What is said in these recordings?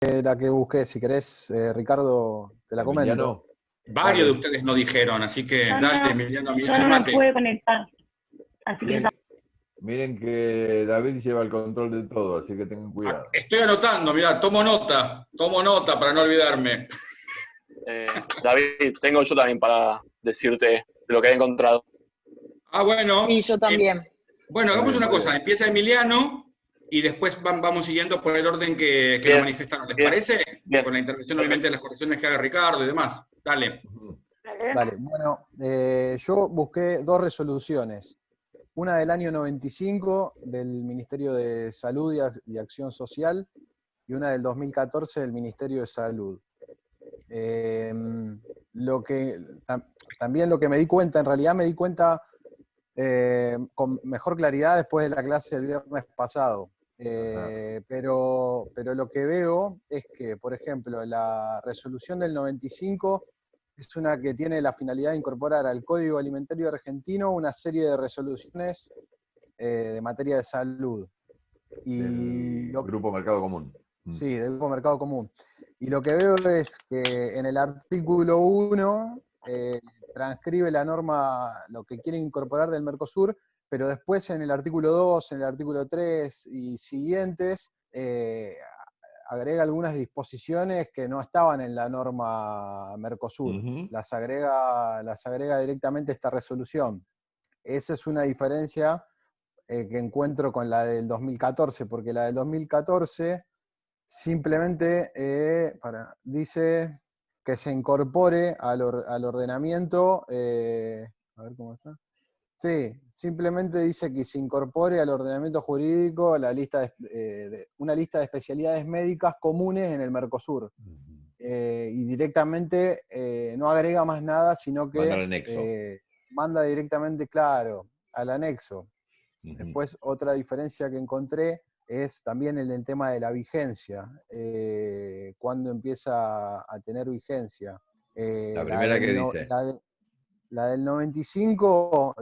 la que busqué, si querés, Ricardo, te la comento. Emiliano, Varios de Dale. ustedes no dijeron, así que Yo dale, no, Emiliano, yo no me animate. pude conectar, así que miren, miren que David lleva el control de todo, así que tengan cuidado. Estoy anotando, mirá, tomo nota para no olvidarme. David, tengo yo también para decirte de lo que he encontrado. Bueno, Sí, yo también. bueno, Muy hagamos bien, una muy cosa, bien. empieza Emiliano y después vamos siguiendo por el orden que nos Bien, manifestaron. ¿Les bien, parece? bien. Con la intervención, obviamente, de las correcciones que haga Ricardo y demás. Dale. Ujú. Dale. Bueno, yo busqué dos resoluciones. Una del año 95 del Ministerio de Salud y Acción Social y una del 2014 del Ministerio de Salud. Eh, También lo que me di cuenta, en realidad me di cuenta con mejor claridad después de la clase del viernes pasado. Pero lo que veo es que, por ejemplo, la resolución del 95 es una que tiene la finalidad de incorporar al Código Alimentario Argentino una serie de resoluciones de materia de salud. Y Del Grupo Mercado Común. sí, del Grupo Mercado Común. Y lo que veo es que en el artículo 1 transcribe la norma, lo que quiere incorporar del Mercosur, pero después en el artículo 2, en el artículo 3 y siguientes, agrega algunas disposiciones que no estaban en la norma Mercosur. Ujú. Las agrega directamente esta resolución. Esa es una diferencia que encuentro con la del 2014, porque la del 2014 simplemente dice que se incorpore al ordenamiento, a ver cómo está. Sí, simplemente dice que se incorpore al ordenamiento jurídico una lista de especialidades médicas comunes en el Mercosur. Y directamente no agrega más nada, sino Manda al que anexo. manda directamente, claro, al anexo. Ujú. Después, otra diferencia que encontré es también en el tema de la vigencia. ¿Cuándo empieza a tener vigencia? La primera que dice. La del 95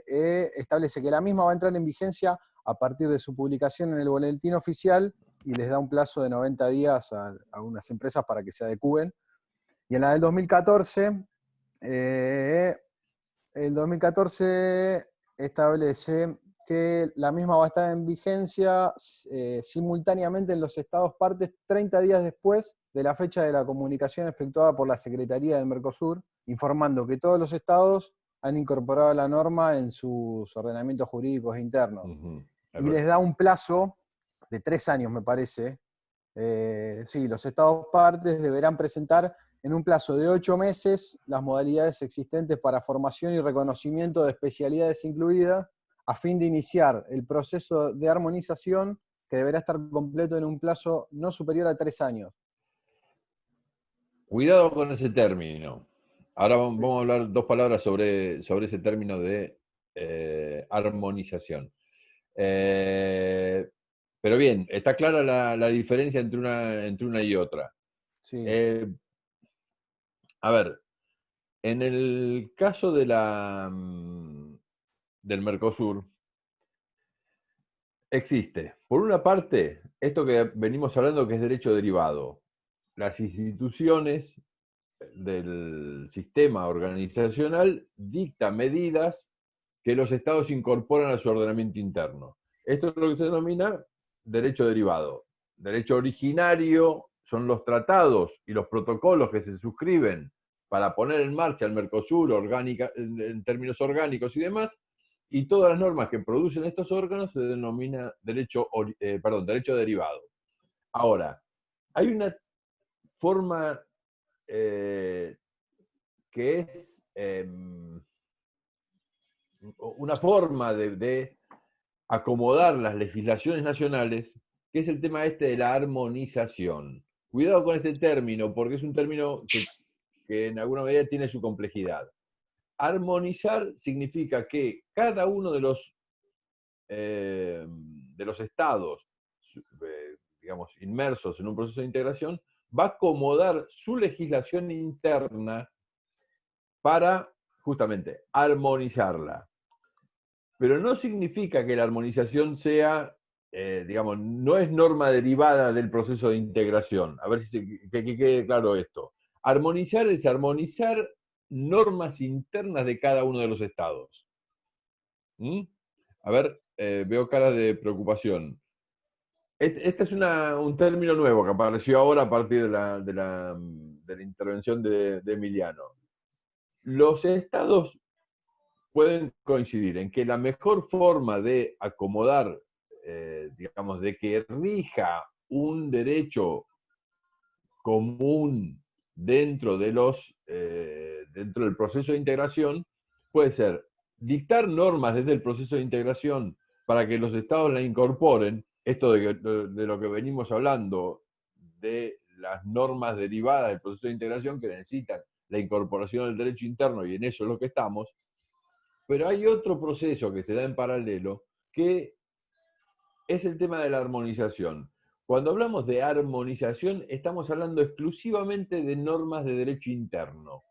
establece que la misma va a entrar en vigencia a partir de su publicación en el boletín oficial y les da un plazo de 90 días a unas empresas para que se adecúen. Y en la del 2014, el 2014 establece que la misma va a estar en vigencia simultáneamente en los estados partes 30 días después de la fecha de la comunicación efectuada por la Secretaría del Mercosur, informando que todos los estados han incorporado la norma en sus ordenamientos jurídicos internos. Ujú. Y les da un plazo de 3 años, me parece. Sí, los estados partes deberán presentar en un plazo de 8 meses las modalidades existentes para formación y reconocimiento de especialidades incluidas, a fin de iniciar el proceso de armonización que deberá estar completo en un plazo no superior a 3 años. Cuidado con ese término. Ahora vamos a hablar dos palabras sobre ese término de armonización. Pero bien, está clara la diferencia entre una y otra. Sí. A ver, en el caso del Mercosur, existe, por una parte, esto que venimos hablando que es derecho derivado. Las instituciones del sistema organizacional dictan medidas que los estados incorporan a su ordenamiento interno. Esto es lo que se denomina derecho derivado. Derecho originario son los tratados y los protocolos que se suscriben para poner en marcha el Mercosur en términos orgánicos y demás, y todas las normas que producen estos órganos se denomina derecho derivado. Ahora, hay una forma que es una forma de acomodar las legislaciones nacionales, que es el tema de la armonización. Cuidado con este término, porque es un término que en alguna medida tiene su complejidad. Armonizar significa que cada uno de los estados, digamos, inmersos en un proceso de integración, va a acomodar su legislación interna para, justamente, armonizarla. Pero no significa que la armonización sea digamos, no es norma derivada del proceso de integración. A ver si que quede claro esto. Armonizar es armonizar normas internas de cada uno de los estados. ¿Mm? A ver, veo cara de preocupación. Este es un término nuevo que apareció ahora a partir de la intervención de Emiliano. Los estados pueden coincidir en que la mejor forma de acomodar, digamos, de que rija un derecho común dentro dentro del proceso de integración, puede ser dictar normas desde el proceso de integración para que los estados la incorporen, esto de lo que venimos hablando, de las normas derivadas del proceso de integración que necesitan la incorporación del derecho interno, y en eso es lo que estamos. Pero hay otro proceso que se da en paralelo, que es el tema de la armonización. Cuando hablamos de armonización, estamos hablando exclusivamente de normas de derecho interno.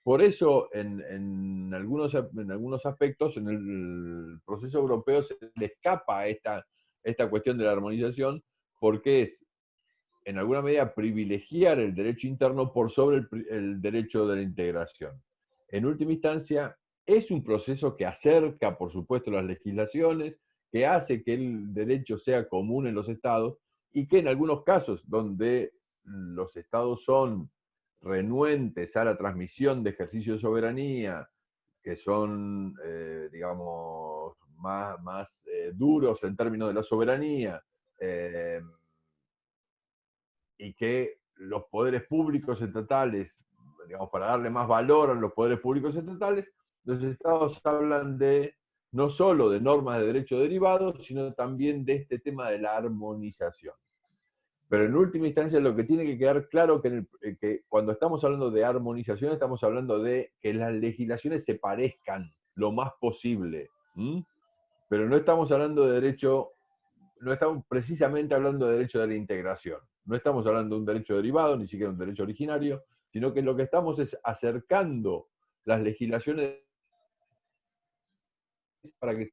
Por eso, en algunos aspectos, en el proceso europeo se le escapa esta cuestión de la armonización, porque es, en alguna medida, privilegiar el derecho interno por sobre el derecho de la integración. En última instancia, es un proceso que acerca, por supuesto, las legislaciones, que hace que el derecho sea común en los estados, y que en algunos casos donde los estados son renuentes a la transmisión de ejercicio de soberanía, que son, digamos, más duros en términos de la soberanía, y que los poderes públicos estatales, digamos, para darle más valor a los poderes públicos estatales, los estados hablan no solo de normas de derecho derivado, sino también de este tema de la armonización. Pero en última instancia lo que tiene que quedar claro que cuando estamos hablando de armonización estamos hablando de que las legislaciones se parezcan lo más posible. Pero no estamos hablando de derecho, no estamos precisamente hablando de derecho de la integración. No estamos hablando de un derecho derivado, ni siquiera un derecho originario, sino que lo que estamos es acercando las legislaciones para que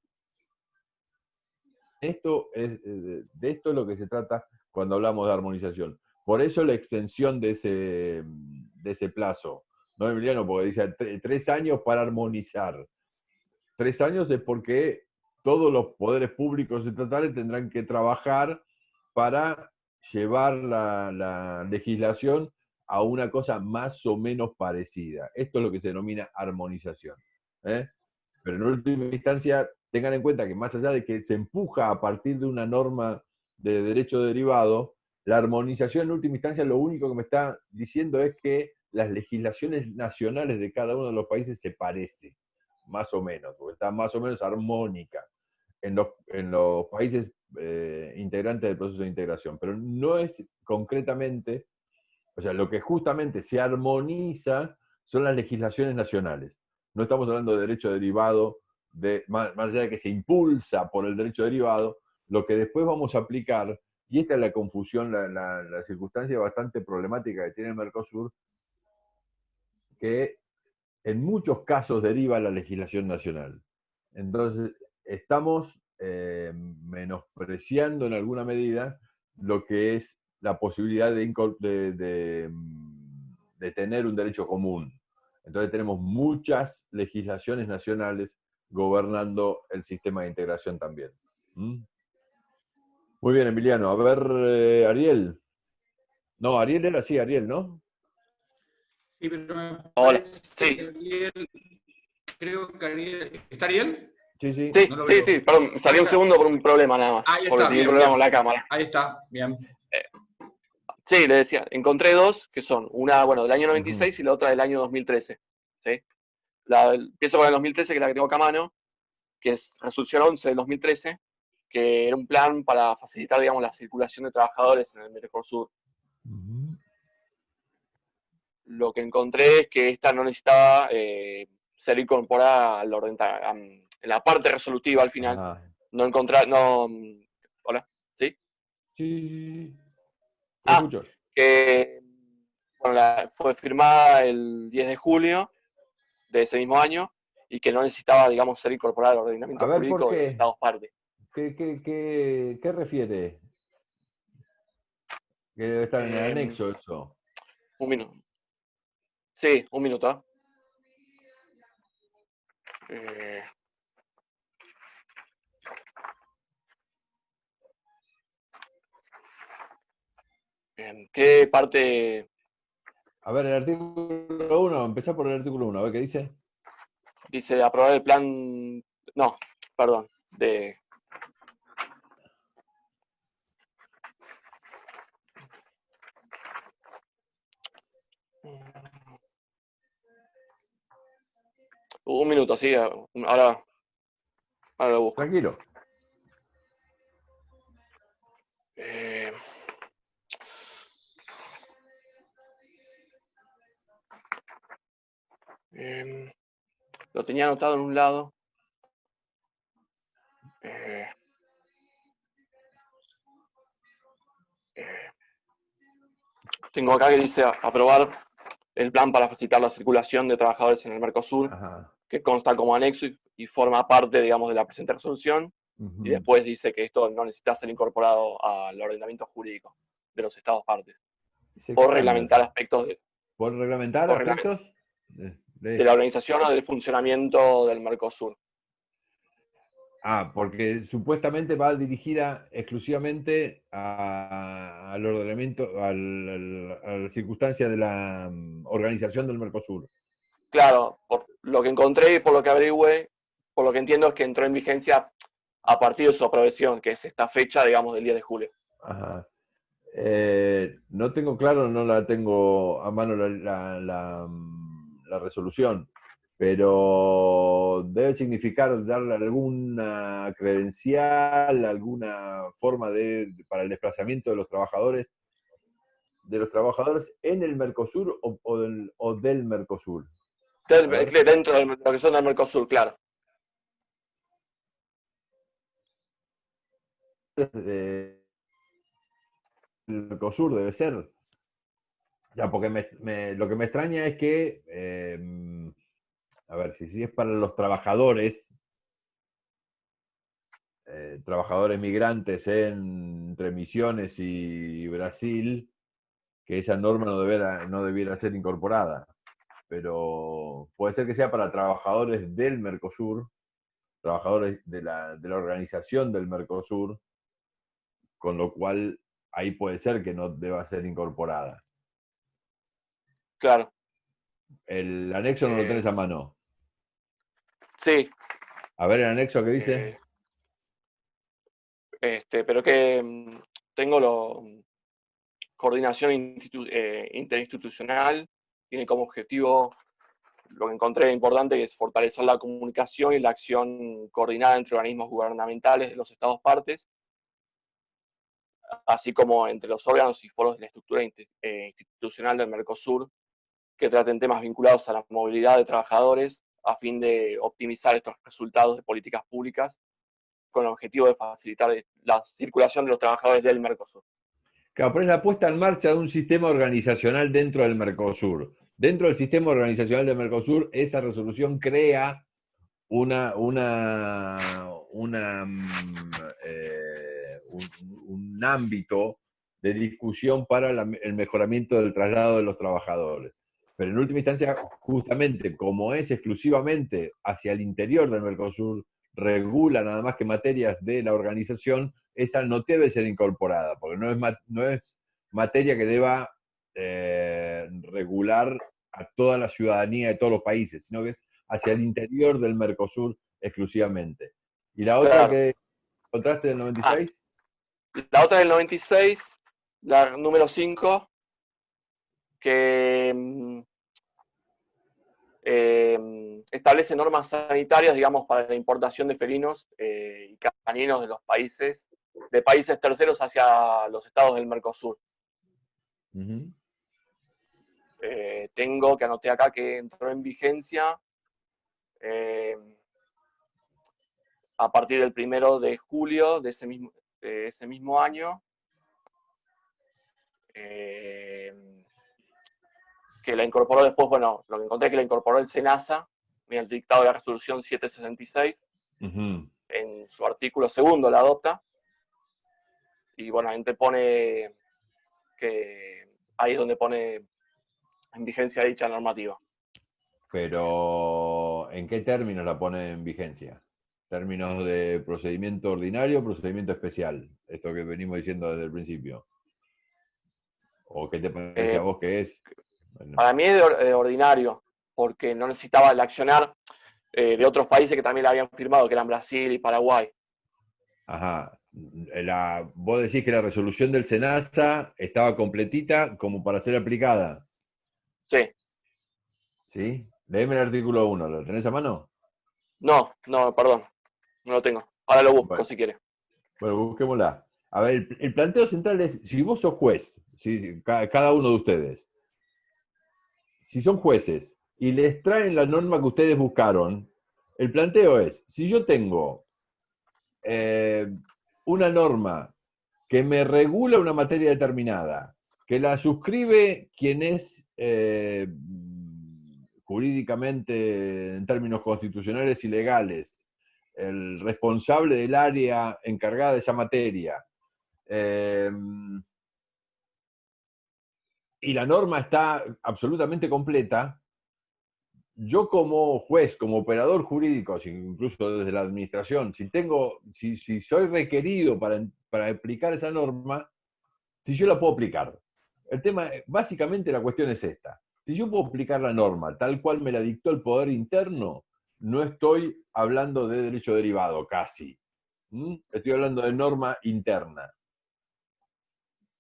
de esto es lo que se trata cuando hablamos de armonización. Por eso la extensión de ese plazo. ¿No, Emiliano? Porque dice 3 años para armonizar. 3 años es porque todos los poderes públicos estatales tendrán que trabajar para llevar la legislación a una cosa más o menos parecida. Esto es lo que se denomina armonización. Pero en última instancia, tengan en cuenta que más allá de que se empuja a partir de una norma de derecho derivado, la armonización en última instancia lo único que me está diciendo es que las legislaciones nacionales de cada uno de los países se parecen, más o menos, porque está más o menos armónica en los países integrantes del proceso de integración. Pero no es concretamente, o sea, lo que justamente se armoniza son las legislaciones nacionales. No estamos hablando de derecho derivado, más allá de que se impulsa por el derecho derivado, lo que después vamos a aplicar, y esta es la confusión, la circunstancia bastante problemática que tiene el Mercosur, que en muchos casos deriva la legislación nacional. Entonces, estamos menospreciando en alguna medida lo que es la posibilidad de tener un derecho común. Entonces tenemos muchas legislaciones nacionales gobernando el sistema de integración también. Muy bien, Emiliano. A ver, Ariel. No, Ariel era así, Ariel, ¿no? Sí, pero me Hola, parece que Ariel, creo que Ariel, ¿está Ariel? Sí, sí. Sí, No lo sí, veo. sí, perdón, salí un segundo por un problema nada más. Ahí Porque está, tenía bien, un problema bien. con la cámara. Ahí está, bien. Sí, le decía, encontré dos que son, una, bueno, del año 96 y la otra del año 2013. ¿Sí? Empiezo con el 2013, que es la que tengo acá a mano, que es Resolución 11 del 2013, que era un plan para facilitar, digamos, la circulación de trabajadores en el Mercosur. Lo que encontré es que esta no necesitaba ser incorporada al orden, en la parte resolutiva al final. No encontrar, no. Hola, ¿sí? Sí. Te escucho. Que bueno, fue firmada el 10 de julio de ese mismo año y que no necesitaba, digamos, ser incorporada al ordenamiento jurídico de los Estados partes. ¿Qué refiere? Que debe estar en el anexo eso. Un minuto. Sí, un minuto. ¿Qué parte A ver, el artículo 1, empezá por el artículo 1, a ver qué dice. dice aprobar el plan? No, perdón. Un minuto, sí. Ahora lo busco. Tranquilo. Eh, lo tenía anotado en un lado. Tengo acá que dice aprobar el plan para facilitar la circulación de trabajadores en el Mercosur, Ajá. que consta como anexo y forma parte, digamos, de la presente resolución. Ujú. Y después dice que esto no necesita ser incorporado al ordenamiento jurídico de los Estados partes. Es Por extraño reglamentar eso. aspectos ¿Por reglamentar por aspectos? de la organización o del funcionamiento del Mercosur. Porque supuestamente va dirigida exclusivamente al ordenamiento, a la circunstancia de la organización del Mercosur. Claro, por lo que encontré y por lo que averigüé, por lo que entiendo es que entró en vigencia a partir de su aprobación, que es esta fecha, digamos, del 10 de julio. Ajá. No tengo claro, no la tengo a mano la resolución, pero debe significar darle alguna credencial, alguna forma para el desplazamiento de los trabajadores en el Mercosur o del Mercosur. A ver. Dentro de lo que son del Mercosur, claro. El Mercosur debe ser. O sea, porque lo que me extraña es que, a ver, si es para los trabajadores migrantes entre Misiones y Brasil, que esa norma no debiera ser incorporada. Pero puede ser que sea para trabajadores del Mercosur, trabajadores de la organización del Mercosur, con lo cual ahí puede ser que no deba ser incorporada. Claro. El anexo no lo tenés a mano. Sí. A ver el anexo que dice. Pero que tengo coordinación interinstitucional, tiene como objetivo lo que encontré importante, que es fortalecer la comunicación y la acción coordinada entre organismos gubernamentales de los Estados partes, así como entre los órganos y foros de la estructura institucional del Mercosur, que traten temas vinculados a la movilidad de trabajadores a fin de optimizar estos resultados de políticas públicas con el objetivo de facilitar la circulación de los trabajadores del Mercosur. Claro, pero es la puesta en marcha de un sistema organizacional dentro del Mercosur. Dentro del sistema organizacional del Mercosur, esa resolución crea un ámbito de discusión para el mejoramiento del traslado de los trabajadores. Pero en última instancia, justamente como es exclusivamente hacia el interior del Mercosur, regula nada más que materias de la organización, esa no debe ser incorporada, porque no es materia que deba regular a toda la ciudadanía de todos los países, sino que es hacia el interior del Mercosur exclusivamente. ¿Y la otra que encontraste del 96? La otra del 96, la número 5, que establece normas sanitarias, digamos, para la importación de felinos y caninos de países terceros hacia los estados del Mercosur. Tengo que anoté acá que entró en vigencia a partir del 1 de julio de ese mismo año, que la incorporó después, bueno, lo que encontré es que la incorporó el SENASA, mediante el dictado de la resolución 766, en su artículo segundo la adopta, y bueno, ahí te pone que ahí es donde pone en vigencia dicha normativa. Pero, ¿en qué términos la pone en vigencia? ¿Términos de procedimiento ordinario o procedimiento especial? Esto que venimos diciendo desde el principio. ¿O qué te parece a vos que es? Bueno. Para mí es de ordinario, porque no necesitaba el accionar de otros países que también la habían firmado, que eran Brasil y Paraguay. Ajá. Vos decís que la resolución del SENASA estaba completita como para ser aplicada. Sí. ¿Sí? Léeme el artículo 1. ¿Lo tenés a mano? No, perdón. No lo tengo. Ahora lo busco, Bueno. si quiere. Bueno, busquémosla. A ver, el planteo central es, si vos sos juez, cada uno de ustedes, si son jueces y les traen la norma que ustedes buscaron, el planteo es, si yo tengo una norma que me regula una materia determinada, que la suscribe quien es jurídicamente, en términos constitucionales y legales, el responsable del área encargada de esa materia, y la norma está absolutamente completa, yo como juez, como operador jurídico, incluso desde la administración, si soy requerido para aplicar esa norma, si yo la puedo aplicar. El tema, básicamente la cuestión es esta. Si yo puedo aplicar la norma tal cual me la dictó el poder interno, no estoy hablando de derecho derivado, casi. Estoy hablando de norma interna.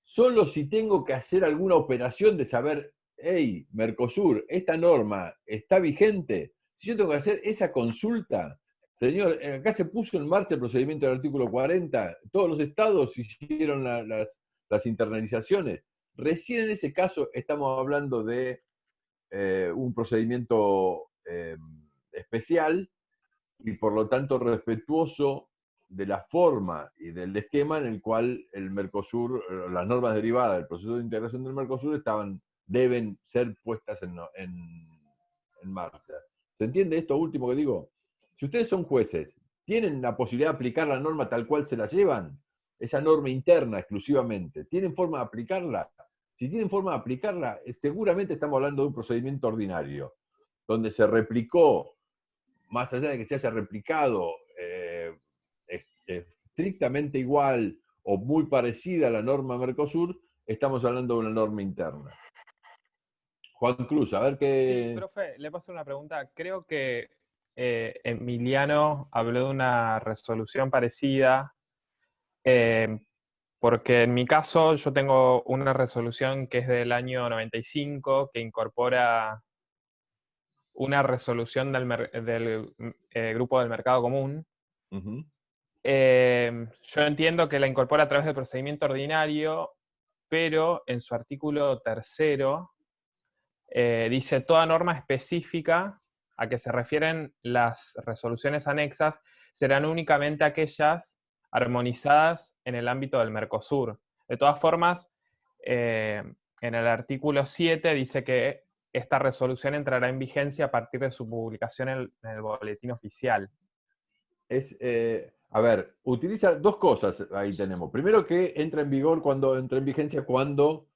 Solo si tengo que hacer alguna operación de saber, hey, Mercosur, esta norma está vigente, si yo tengo que hacer esa consulta, señor, acá se puso en marcha el procedimiento del artículo 40, todos los estados hicieron las internalizaciones. Recién en ese caso estamos hablando de un procedimiento especial y por lo tanto respetuoso de la forma y del esquema en el cual el Mercosur, las normas derivadas del proceso de integración del Mercosur deben ser puestas en marcha. ¿Se entiende esto último que digo? Si ustedes son jueces, ¿tienen la posibilidad de aplicar la norma tal cual se la llevan? Esa norma interna exclusivamente, ¿tienen forma de aplicarla? Si tienen forma de aplicarla, seguramente estamos hablando de un procedimiento ordinario, donde se replicó, más allá de que se haya replicado estrictamente igual o muy parecida a la norma Mercosur, estamos hablando de una norma interna. Juan Cruz, a ver qué... Sí, profe, le paso una pregunta. Creo que Emiliano habló de una resolución parecida, porque en mi caso yo tengo una resolución que es del año 95, que incorpora una resolución del Grupo del Mercado Común. Uh-huh. Yo entiendo que la incorpora a través del procedimiento ordinario, pero en su artículo 3 dice toda norma específica a que se refieren las resoluciones anexas serán únicamente aquellas armonizadas en el ámbito del Mercosur. De todas formas, en el artículo 7 dice que esta resolución entrará en vigencia a partir de su publicación en el boletín oficial. A ver, utiliza dos cosas, ahí tenemos. Primero, que entra en vigencia cuando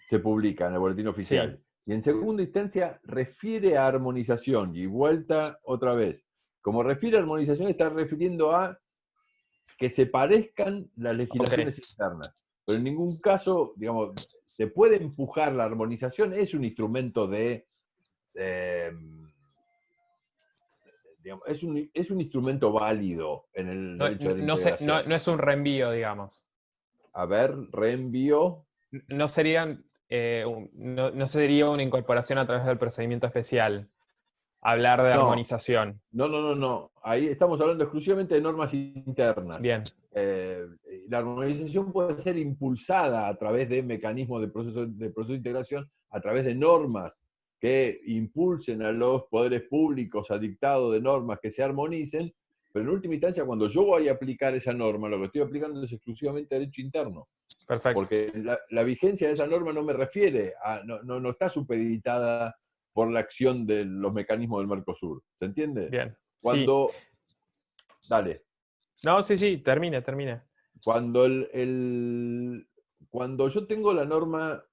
se publica en el boletín oficial. Sí. Y en segunda instancia, refiere a armonización. Y vuelta otra vez. Como refiere a armonización, está refiriendo a que se parezcan las legislaciones internas. Pero en ningún caso, digamos, se puede empujar la armonización, es un instrumento de... es un instrumento válido en el derecho de la integración. No es un reenvío, digamos. A ver, reenvío. No sería una incorporación a través del procedimiento especial. Hablar de armonización. No. Ahí estamos hablando exclusivamente de normas internas. Bien. La armonización puede ser impulsada a través de mecanismos de proceso de integración, a través de normas que impulsen a los poderes públicos a dictado de normas que se armonicen, pero en última instancia, cuando yo voy a aplicar esa norma, lo que estoy aplicando es exclusivamente derecho interno. Perfecto. Porque la vigencia de esa norma no me refiere a, no está supeditada por la acción de los mecanismos del Mercosur. ¿Se entiende? Bien. Cuando... Sí. Dale. No, sí, termine. Cuando, cuando yo tengo la norma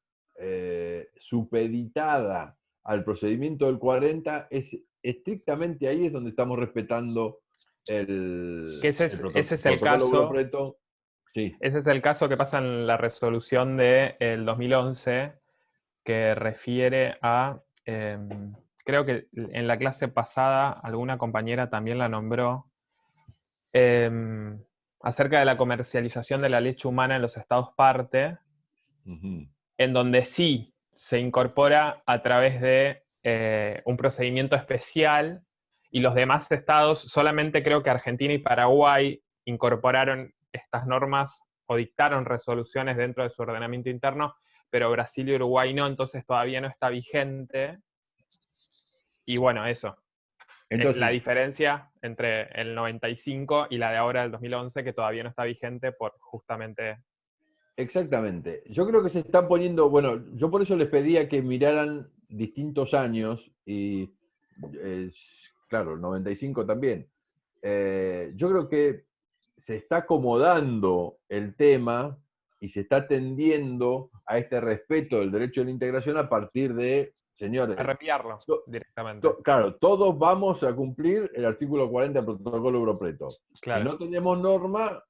supeditada al procedimiento del 40, es estrictamente ahí es donde estamos respetando Que ese es el protocolo caso. Europreto. Sí. Ese es el caso que pasa en la resolución del 2011, que refiere a, creo que en la clase pasada alguna compañera también la nombró, acerca de la comercialización de la leche humana en los estados parte, Ujú. en donde sí se incorpora a través de un procedimiento especial, y los demás estados, solamente creo que Argentina y Paraguay incorporaron estas normas o dictaron resoluciones dentro de su ordenamiento interno, pero Brasil y Uruguay no, entonces todavía no está vigente. Y bueno, eso. La Entonces, diferencia entre el 95 y la de ahora del 2011, que todavía no está vigente por justamente... exactamente. Yo creo que se están poniendo, bueno, yo por eso les pedía que miraran distintos años y, claro, el 95 también. Yo creo que se está acomodando el tema y se está atendiendo a este respeto del derecho de la integración a partir de, señores, A reenviarlo to- directamente. claro, todos vamos a cumplir el artículo 40 del protocolo Europreto. Y Claro. no tenemos norma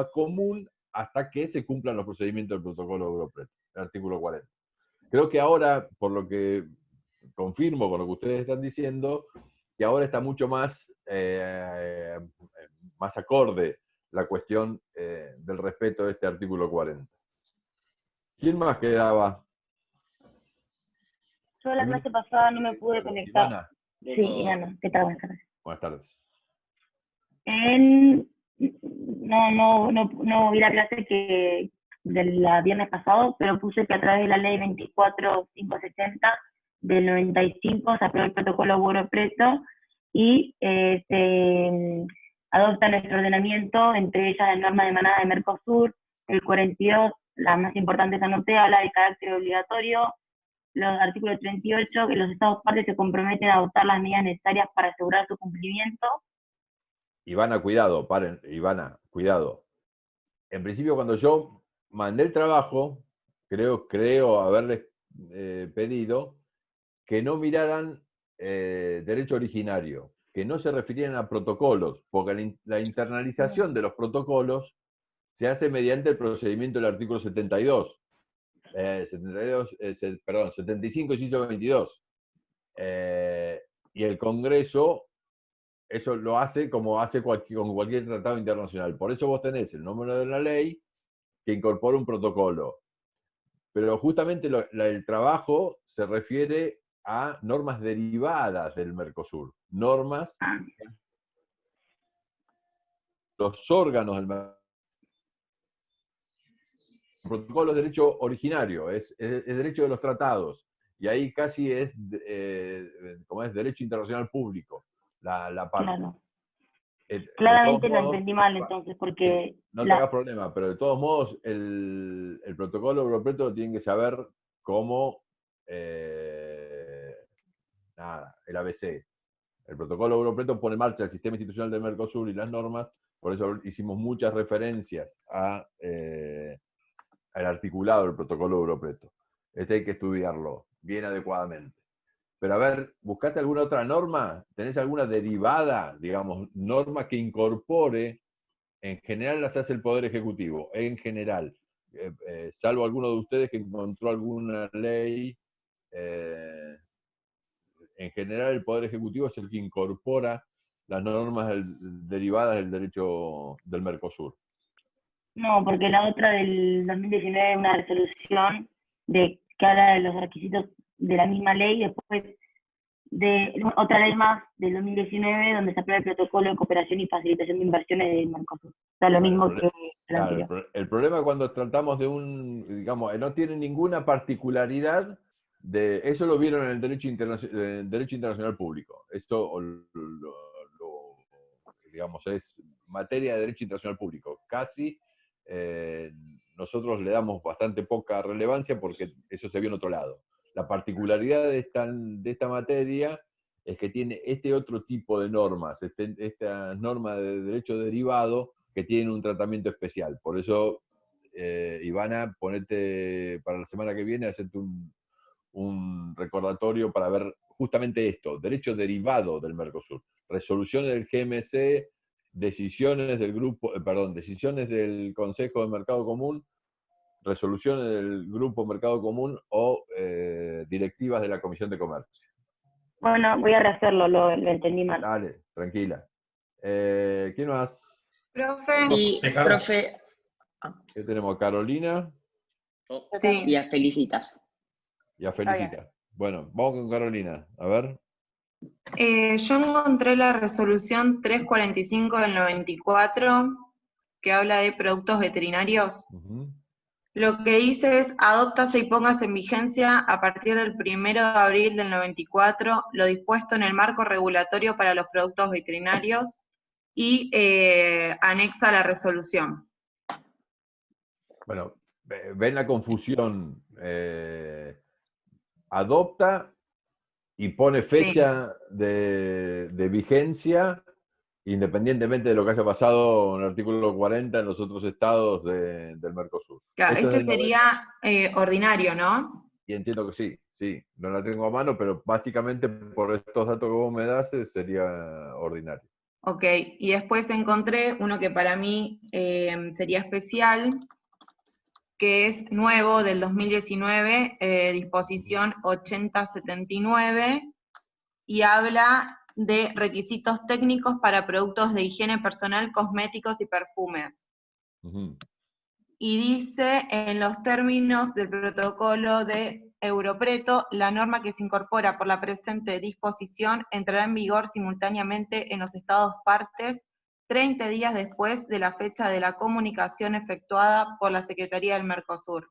común hasta que se cumplan los procedimientos del protocolo Europreto, el artículo 40. Creo que ahora, por lo que confirmo con lo que ustedes están diciendo, que ahora está mucho más, más acorde la cuestión del respeto de este artículo 40. ¿Quién más quedaba? Yo la clase pasada no me pude conectar. Ivana. Sí, Ivana, ¿qué tal? Buenas tardes. Buenas tardes. No vi la clase del viernes pasado, pero puse que a través de la ley 24560 del 95 se aprobó el protocolo Europreto y se adopta nuestro ordenamiento, entre ellas la norma de manada de Mercosur, el 42, la más importante que anoté, habla de carácter obligatorio, los artículos 38, que los estados partes se comprometen a adoptar las medidas necesarias para asegurar su cumplimiento. Ivana, cuidado, paren, Ivana, cuidado. En principio, cuando yo mandé el trabajo, creo haberles pedido que no miraran derecho originario, que no se refirieran a protocolos, porque la internalización de los protocolos se hace mediante el procedimiento del artículo 72. 75, inciso 22. Y el Congreso eso lo hace como hace con cualquier tratado internacional. Por eso vos tenés el número de la ley que incorpora un protocolo. Pero justamente el trabajo se refiere a normas derivadas del Mercosur. Normas, los órganos del Mercosur. El protocolo es derecho originario, es derecho de los tratados. Y ahí casi es, como es derecho internacional público, la parte. Claro. De Claramente todos lo modos, entendí mal entonces, porque... no te hagas problema, pero de todos modos el protocolo Europreto lo tienen que saber como el ABC. El protocolo Europreto pone en marcha el sistema institucional del Mercosur y las normas, por eso hicimos muchas referencias al articulado del protocolo Europreto. Este hay que estudiarlo bien adecuadamente. Pero a ver, ¿buscaste alguna otra norma? ¿Tenés alguna derivada, digamos, norma que incorpore? En general las hace el Poder Ejecutivo, en general. Salvo alguno de ustedes que encontró alguna ley, en general el Poder Ejecutivo es el que incorpora las normas derivadas del derecho del Mercosur. No, porque la otra del 2019 es una resolución que habla de los requisitos de la misma ley, después de otra ley más del 2019 donde se aprueba el protocolo de cooperación y facilitación de inversiones del Mercosur. O sea, lo mismo que el anterior. El problema cuando tratamos de digamos, no tiene ninguna particularidad eso lo vieron en el derecho internacional público. Esto digamos, es materia de derecho internacional público. Casi nosotros le damos bastante poca relevancia porque eso se vio en otro lado. La particularidad de esta materia es que tiene este otro tipo de normas, esta norma de derecho derivado que tienen un tratamiento especial. Por eso, Ivana, ponete para la semana que viene, hacerte un recordatorio para ver justamente esto, derecho derivado del Mercosur, resoluciones del GMC, decisiones del decisiones del Consejo de Mercado Común, resoluciones del Grupo Mercado Común o directivas de la Comisión de Comercio. Bueno, voy a rehacerlo, lo entendí mal. Dale, tranquila. ¿Quién más? Profe. Y, profe, ¿Qué tenemos? Carolina Sí. y a Felicitas. y a Felicita. Bueno, vamos con Carolina. A ver. Yo encontré la resolución 345 del 94, que habla de productos veterinarios. Lo que dice es, adóptase y póngase en vigencia a partir del 1 de abril del 94 lo dispuesto en el marco regulatorio para los productos veterinarios y anexa la resolución. Bueno, ven la confusión. Adopta y pone fecha de vigencia, independientemente de lo que haya pasado en el artículo 40 en los otros estados del Mercosur. Claro, Esto este sería ordinario, ¿no? Y entiendo que sí, no la tengo a mano, pero básicamente por estos datos que vos me das sería ordinario. Ok, y después encontré uno que para mí sería especial, que es nuevo del 2019, disposición 8079, y habla de requisitos técnicos para productos de higiene personal, cosméticos y perfumes. Y dice, en los términos del protocolo de Europreto, la norma que se incorpora por la presente disposición entrará en vigor simultáneamente en los estados partes 30 días después de la fecha de la comunicación efectuada por la Secretaría del Mercosur.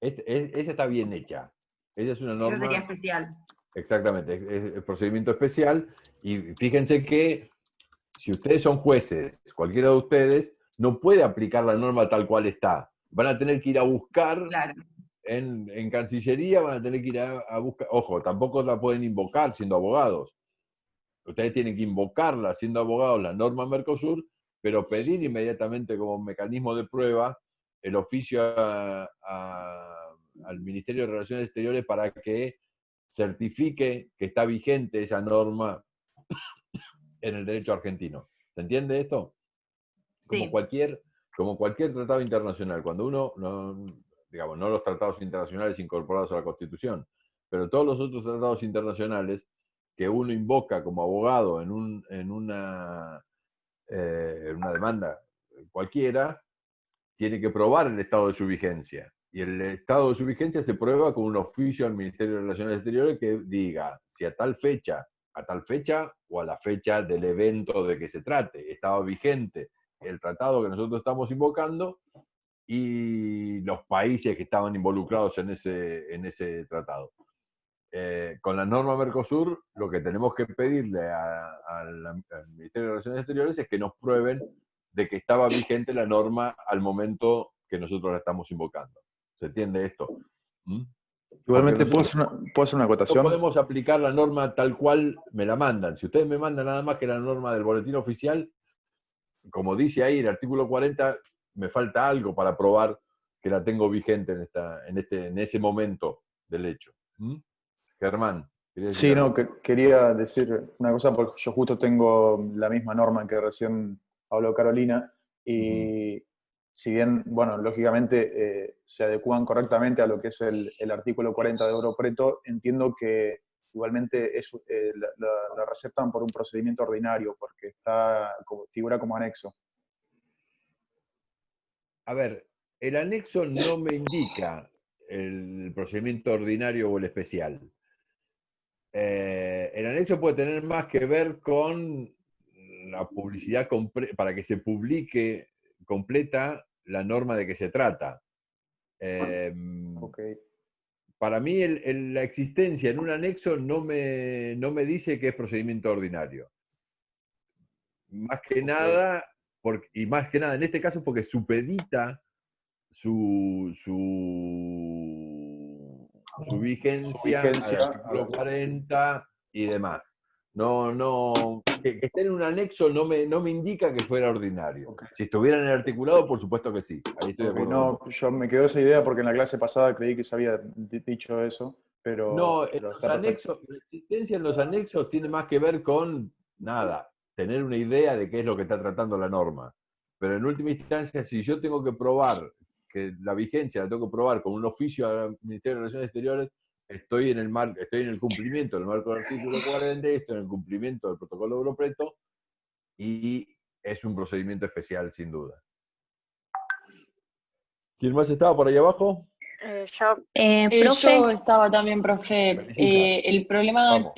Esa está bien hecha. Esa es una norma. Esa sería especial. Exactamente, es procedimiento especial. Y fíjense que si ustedes son jueces, cualquiera de ustedes, no puede aplicar la norma tal cual está. Van a tener que ir a buscar en Cancillería, van a tener que ir a buscar. Ojo, tampoco la pueden invocar siendo abogados. Ustedes tienen que invocarla siendo abogados, la norma Mercosur, pero pedir inmediatamente como mecanismo de prueba el oficio al Ministerio de Relaciones Exteriores para que certifique que está vigente esa norma en el derecho argentino. ¿Se entiende esto? Sí. Como cualquier tratado internacional, cuando uno, no los tratados internacionales incorporados a la Constitución, pero todos los otros tratados internacionales que uno invoca como abogado en una demanda cualquiera, tiene que probar el estado de su vigencia. Y el estado de su vigencia se prueba con un oficio al Ministerio de Relaciones Exteriores que diga si a tal fecha o a la fecha del evento de que se trate estaba vigente el tratado que nosotros estamos invocando y los países que estaban involucrados en ese tratado. Con la norma Mercosur, lo que tenemos que pedirle al Ministerio de Relaciones Exteriores es que nos prueben de que estaba vigente la norma al momento que nosotros la estamos invocando. ¿Se entiende esto? Igualmente, ¿puedo hacer una acotación? No podemos aplicar la norma tal cual me la mandan. Si ustedes me mandan nada más que la norma del boletín oficial, como dice ahí el artículo 40, me falta algo para probar que la tengo vigente en ese momento del hecho. Germán. Sí, no, quería decir una cosa porque yo justo tengo la misma norma que recién habló Carolina y si bien, bueno, lógicamente se adecúan correctamente a lo que es el artículo 40 de Europreto, entiendo que igualmente la receptan por un procedimiento ordinario porque figura como anexo. A ver, el anexo no me indica el procedimiento ordinario o el especial. El anexo puede tener más que ver con la publicidad para que se publique completa la norma de que se trata. Para mí la existencia en un anexo no me dice que es procedimiento ordinario. Más que nada, y más que nada en este caso porque supedita su vigencia al artículo 40 y demás. Que esté en un anexo no me indica que fuera ordinario. Ok. Si estuviera en el articulado, por supuesto que sí. Ahí estoy de Ok, acuerdo. no, yo me quedó esa idea porque en la clase pasada creí que se había dicho eso, No, en pero los está perfecto. anexos, la existencia en los anexos tiene más que ver con nada, tener una idea de qué es lo que está tratando la norma. Pero en última instancia, si yo tengo que probar que la vigencia la tengo que probar con un oficio al Ministerio de Relaciones Exteriores, estoy en el cumplimiento del marco del artículo 40, estoy en el cumplimiento del protocolo Europreto, y es un procedimiento especial, sin duda. ¿Quién más estaba por ahí abajo? Profe, Yo estaba también, profe. Felicita. El problema Vamos.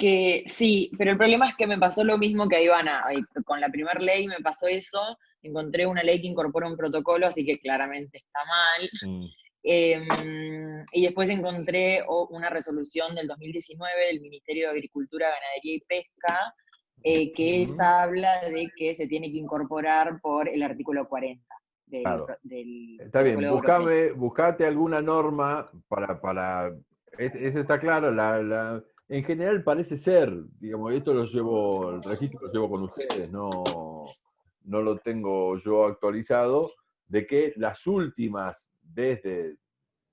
sí, pero el problema es que me pasó lo mismo que a Ivana. Con la primera ley me pasó eso. Encontré una ley que incorpora un protocolo, así que claramente está mal. Y después encontré una resolución del 2019 del Ministerio de Agricultura, Ganadería y Pesca, que esa habla de que se tiene que incorporar por el artículo 40 Claro. del Está bien, protocolo europeo. buscate alguna norma eso está claro, en general parece ser, digamos, esto el registro lo llevo con ustedes, no lo tengo yo actualizado, de que las últimas, desde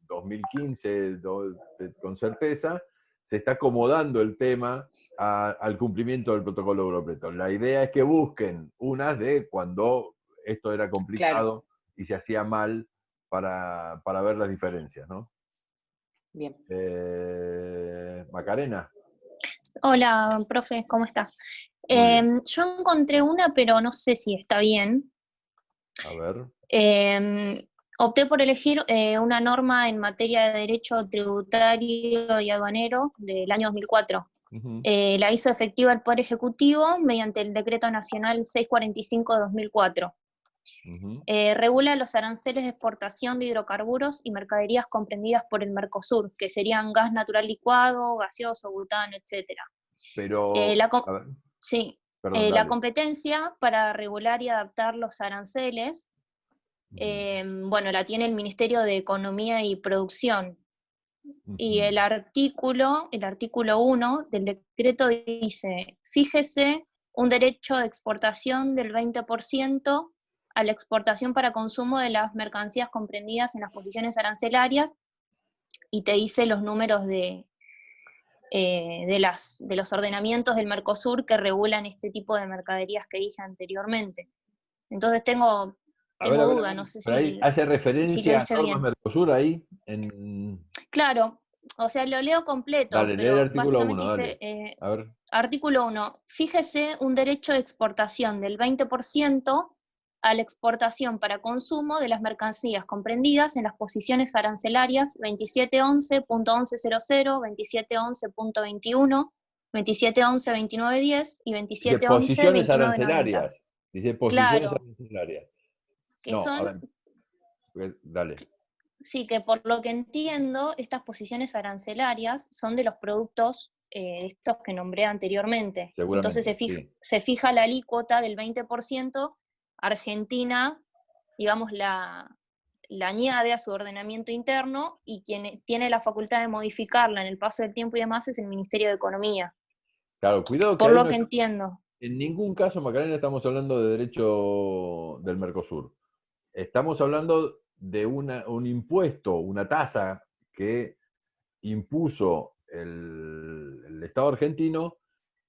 2015, con certeza, se está acomodando el tema al cumplimiento del protocolo europeo. La idea es que busquen unas de cuando esto era complicado y se hacía mal para ver las diferencias, ¿no? Bien. Macarena. Hola, profe, ¿cómo está? Muy bien. Yo encontré una, pero no sé si está bien. A ver. Opté por elegir una norma en materia de derecho tributario y aduanero del año 2004. La hizo efectiva el Poder Ejecutivo mediante el Decreto Nacional 645 de 2004. Regula los aranceles de exportación de hidrocarburos y mercaderías comprendidas por el Mercosur, que serían gas natural licuado, gaseoso, butano, etc. Pero, sí, perdón, la competencia para regular y adaptar los aranceles, la tiene el Ministerio de Economía y Producción. Y el artículo 1 del decreto dice: fíjese un derecho de exportación del 20% a la exportación para consumo de las mercancías comprendidas en las posiciones arancelarias, y te dice los números de los ordenamientos del Mercosur que regulan este tipo de mercaderías que dije anteriormente. Entonces tengo duda, no sé si ¿hace referencia lo a normas Mercosur ahí? Claro, o sea, lo leo completo, Dale, lee el pero artículo básicamente 1, dice, a ver. artículo 1, fíjese un derecho de exportación del 20% a la exportación para consumo de las mercancías comprendidas en las posiciones arancelarias 2711.1100, 2711.21, 2711.2910 y 2711.2990. Posiciones arancelarias. Dice posiciones Claro, arancelarias. Que no, son... a ver, dale. Sí, que por lo que entiendo, estas posiciones arancelarias son de los productos estos que nombré anteriormente. Seguramente, entonces se fija la alícuota del 20%, Argentina, digamos, la añade a su ordenamiento interno, y quien tiene la facultad de modificarla en el paso del tiempo y demás es el Ministerio de Economía. Claro, cuidado que por lo que entiendo. En ningún caso, Macarena, estamos hablando de derecho del Mercosur. Estamos hablando de un impuesto, una tasa que impuso el Estado argentino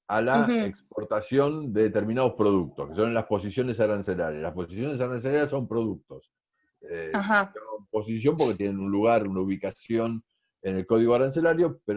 a la exportación de determinados productos, que son las posiciones arancelarias. Las posiciones arancelarias son productos. Ajá. Posición porque tienen un lugar, una ubicación en el código arancelario, pero